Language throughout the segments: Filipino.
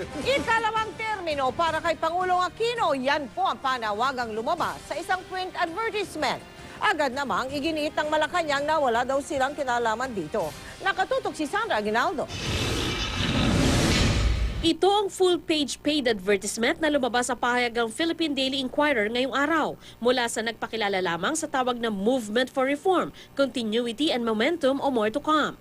Ikalawang termino para kay Pangulong Aquino, yan po ang panawagang lumabas sa isang print advertisement. Agad namang iginiit ng Malacanang na wala daw silang kinalaman dito. Nakatutok si Sandra Aguinaldo. Ito ang full-page paid advertisement na lumabas sa pahayagang Philippine Daily Inquirer ngayong araw mula sa nagpakilala lamang sa tawag na Movement for Reform, Continuity and Momentum o More to Come.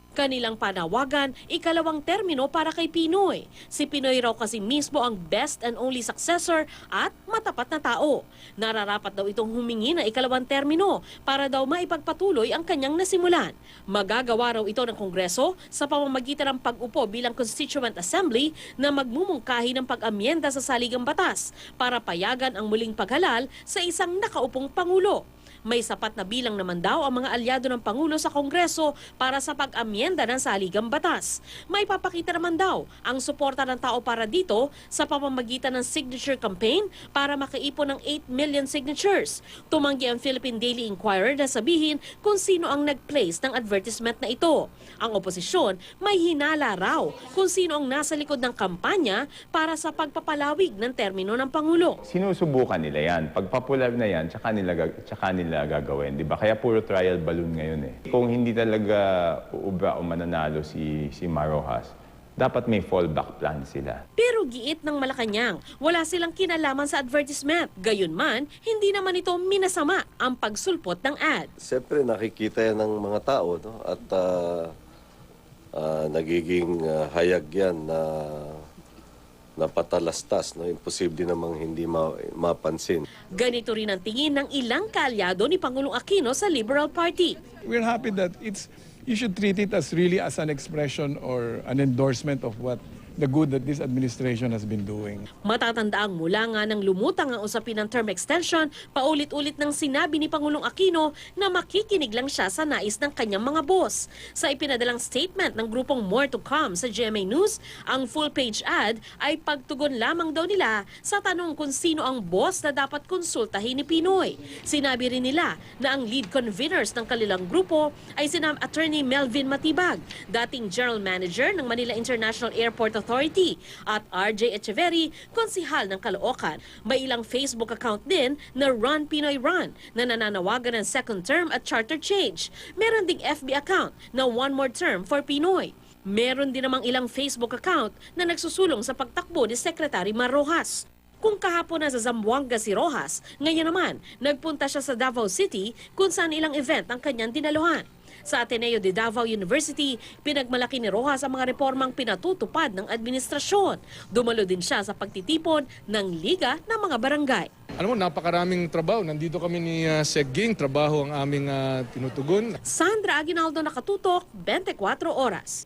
Kanilang panawagan, ikalawang termino para kay Pinoy. Si Pinoy raw kasi mismo ang best and only successor at matapat na tao. Nararapat daw itong humingi ng ikalawang termino para daw maipagpatuloy ang kanyang nasimulan. Magagawa raw ito ng Kongreso sa pamamagitan ng pag-upo bilang Constituent Assembly na magmumungkahi ng pag-amyenda sa saligang batas para payagan ang muling paghalal sa isang nakaupong Pangulo. May sapat na bilang naman daw ang mga alyado ng Pangulo sa Kongreso para sa pag-amyenda ng saligang batas. May papakita naman daw ang suporta ng tao para dito sa pamamagitan ng signature campaign para makaipon ng 8 million signatures. Tumanggi ang Philippine Daily Inquirer na sabihin kung sino ang nag-place ng advertisement na ito. Ang oposisyon may hinala raw kung sino ang nasa likod ng kampanya para sa pagpapalawig ng termino ng Pangulo. Sinusubukan nila yan. Pag popular na yan, tsaka nila gagawin, di ba? Kaya puro trial balloon ngayon eh. Kung hindi talaga uubra o mananalo si Marojas, dapat may fallback plan sila. Pero giit ng Malacanang, wala silang kinalaman sa advertisement. Gayunman, hindi naman ito minasama ang pagsulpot ng ad. Siyempre nakikita yan ng mga tao, no? At nagiging hayag yan na patalastas, no? Imposible namang hindi mapansin. Ganito rin ang tingin ng ilang kaalyado ni Pangulong Aquino sa Liberal Party. We're happy that you should treat it as really as an expression or an endorsement of what the good that this administration has been doing. Matatandaang mula nga nang lumutang ang usapin ng term extension, paulit-ulit nang sinabi ni Pangulong Aquino na makikinig lang siya sa nais ng kanyang mga boss. Sa ipinadalang statement ng grupong More to Come sa GMA News, ang full-page ad ay pagtugon lamang daw nila sa tanong kung sino ang boss na dapat konsultahin ni Pinoy. Sinabi rin nila na ang lead conveners ng kanilang grupo ay sina Attorney Melvin Matibag, dating General Manager ng Manila International Airport Authority, at RJ Echeverry, konsihal ng Caloocan. May ilang Facebook account din na Run Pinoy Run na nananawagan ng second term at charter change. Meron ding FB account na One More Term for Pinoy. Meron din namang ilang Facebook account na nagsusulong sa pagtakbo ni Secretary Mar Rojas. Kung kahapon na sa Zamboanga si Rojas, ngayon naman nagpunta siya sa Davao City kung saan ilang event ang kanyang dinaluhan. Sa Ateneo de Davao University, pinagmalaki ni Rojas ang mga reformang pinatutupad ng administrasyon. Dumalo din siya sa pagtitipon ng Liga ng mga barangay. Alam mo, napakaraming trabaho. Nandito kami ni Seg Ging, trabaho ang aming tinutugon. Sandra Aguinaldo, Nakatutok, 24 Oras.